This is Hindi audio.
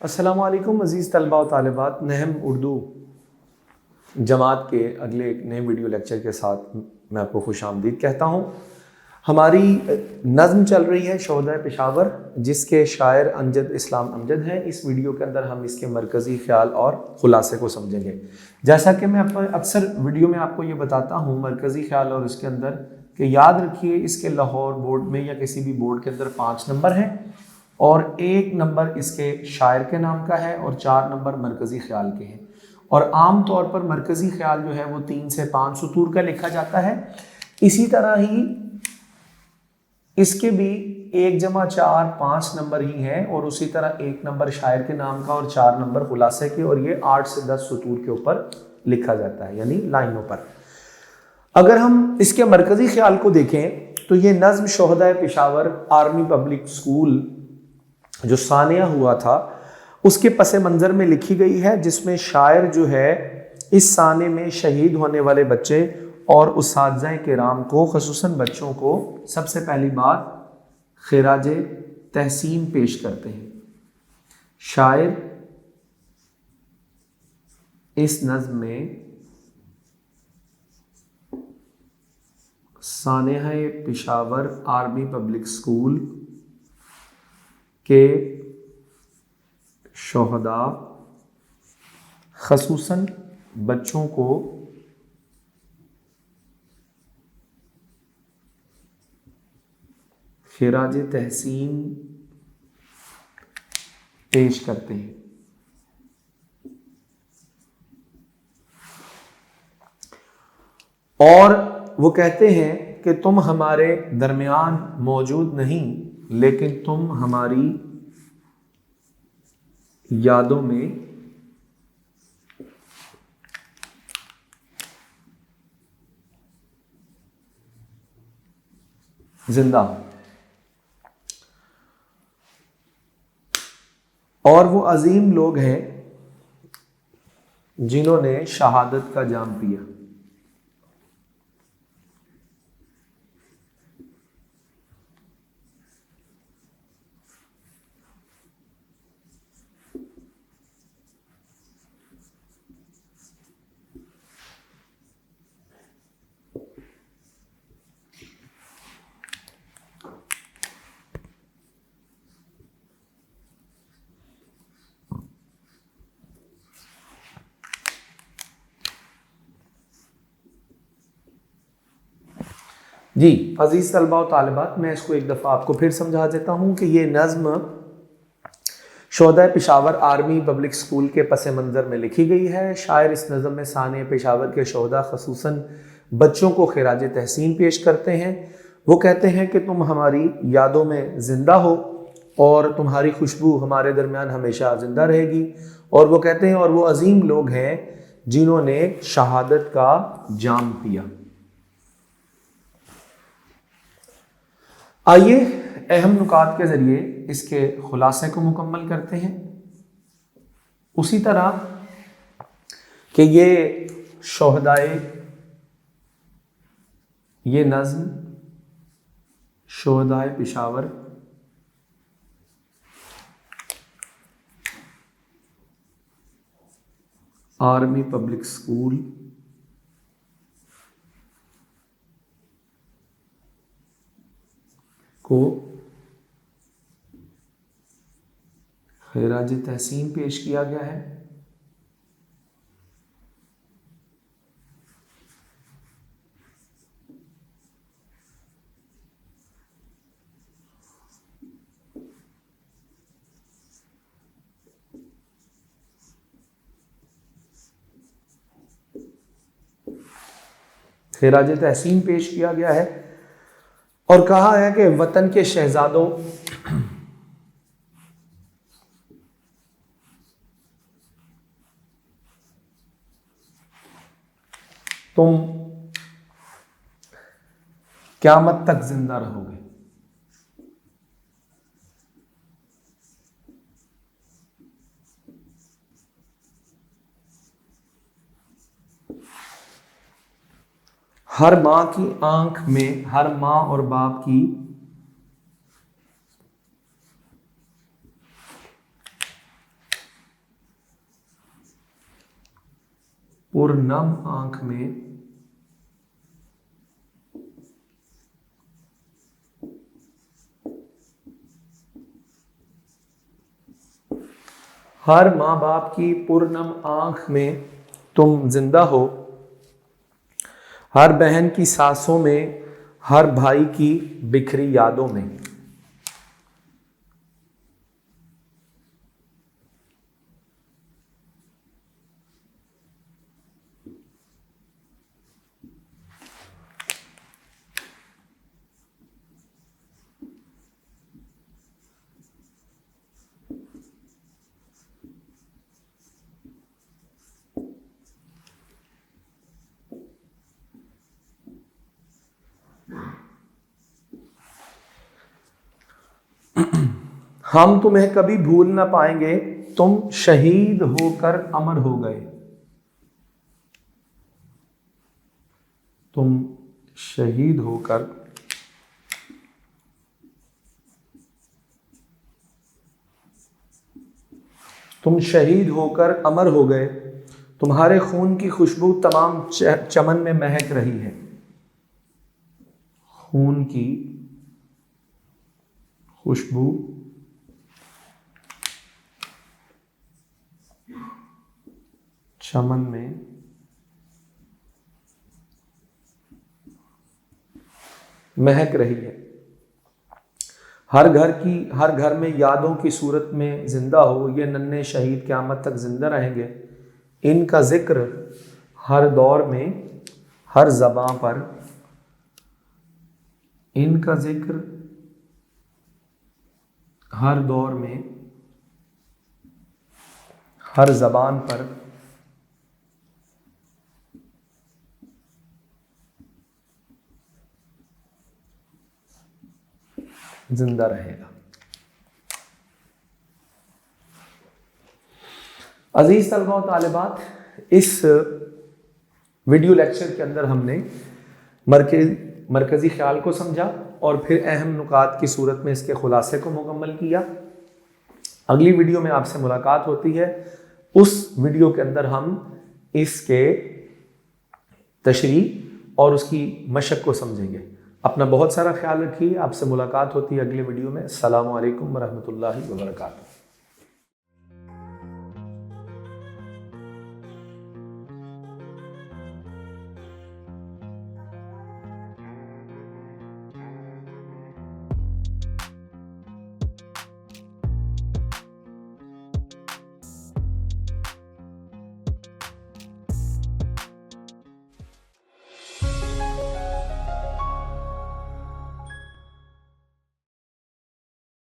अस्सलामुअलैकुम अज़ीज़ तलबा व तालिबात, नहम उर्दू जमात के अगले एक नए वीडियो लेक्चर के साथ मैं आपको खुश आमदीद कहता हूँ। हमारी नज़्म चल रही है शोहदा पेशावर, जिसके शायर अमजद इस्लाम अमजद हैं। इस वीडियो के अंदर हम इसके मरकज़ी ख्याल और ख़ुलासे को समझेंगे। जैसा कि मैं अक्सर वीडियो में आपको ये बताता हूँ मरकज़ी ख्याल और इसके अंदर, कि याद रखिए इसके लाहौर बोर्ड में या किसी भी बोर्ड के अंदर 5 नंबर हैं और 1 नंबर इसके शायर के नाम का है और 4 नंबर मरकज़ी ख्याल के हैं। और आम तौर पर मरकज़ी ख्याल जो है वो 3 से 5 सतूर का लिखा जाता है। इसी तरह ही इसके भी 1 जमा 4 5 नंबर ही हैं और उसी तरह 1 नंबर शायर के नाम का और 4 नंबर खुलासे के, और ये 8 से 10 सतूर के ऊपर लिखा जाता है, यानी लाइनों पर। अगर हम इसके मरकज़ी ख्याल को देखें तो ये नज़्म शोहदा पेशावर आर्मी पब्लिक स्कूल जो सानिया हुआ था उसके पस मंज़र में लिखी गई है, जिसमें शायर जो है इस साने में शहीद होने वाले बच्चे और उस्ताज़ किराम को, ख़ुसूसन बच्चों को, सबसे पहली बार खिराज तहसीन पेश करते हैं। शायर इस नज़्म में Sania Peshawar army public school के शोहदा ख़ुसूसन बच्चों को खिराज तहसीन पेश करते हैं। और वो कहते हैं कि तुम हमारे दरमियान मौजूद नहीं, लेकिन तुम हमारी यादों में जिंदा हो। और वो अजीम लोग हैं जिन्होंने शहादत का जाम पिया। जी अजीज़ तलबा व तालिबात, मैं इसको एक दफ़ा आपको फिर समझा देता हूँ कि ये नज़्म शोहदा पेशावर आर्मी पब्लिक स्कूल के पस मंज़र में लिखी गई है। शायर इस नज़्म में साने पेशावर के शोहदा ख़ुसूसन बच्चों को खिराज तहसीन पेश करते हैं। वो कहते हैं कि तुम हमारी यादों में ज़िंदा हो और तुम्हारी खुशबू हमारे दरमियान हमेशा ज़िंदा रहेगी। और वो कहते हैं और वो अजीम लोग हैं जिन्होंने शहादत का जाम पिया। आइए अहम नुकात के ज़रिए इसके खुलासे को मुकम्मल करते हैं। उसी तरह कि ये शोहदाए, ये नज़्म शोहदाए पेशावर आर्मी पब्लिक स्कूल को खिराज तहसीन पेश किया गया है। खिराज तहसीन पेश किया गया है और कहा है कि वतन के शहजादों, तुम क़यामत तक जिंदा रहोगे। हर माँ की आंख में, हर माँ और बाप की पूर्णम आंख में हर माँ बाप की पूर्णम आंख में तुम जिंदा हो, हर बहन की सांसों में, हर भाई की बिखरी यादों में। हम तुम्हें कभी भूल ना पाएंगे, तुम शहीद होकर अमर हो गए। तुम शहीद होकर तुम शहीद होकर अमर हो गए। तुम्हारे खून की खुशबू तमाम चमन में महक रही है। खून की खुशबू चमन में महक रही है। हर घर में यादों की सूरत में जिंदा हो ये नन्हे शहीद क़यामत तक जिंदा रहेंगे। इनका जिक्र हर दौर में, हर ज़बां पर, इनका जिक्र हर दौर में, हर ज़बान पर जिंदा रहेगा। अजीज तलबा और तालिबात, इस वीडियो लेक्चर के अंदर हमने मरकज़ी ख्याल को समझा और फिर अहम नुकात की सूरत में इसके खुलासे को मुकम्मल किया। अगली वीडियो में आपसे मुलाकात होती है। उस वीडियो के अंदर हम इसके तशरीह और उसकी मशक को समझेंगे। अपना बहुत सारा ख्याल रखिए। आपसे मुलाकात होती है अगले वीडियो में। अस्सलामु अलैकुम वरहमतुल्लाहि वबरकातुहू।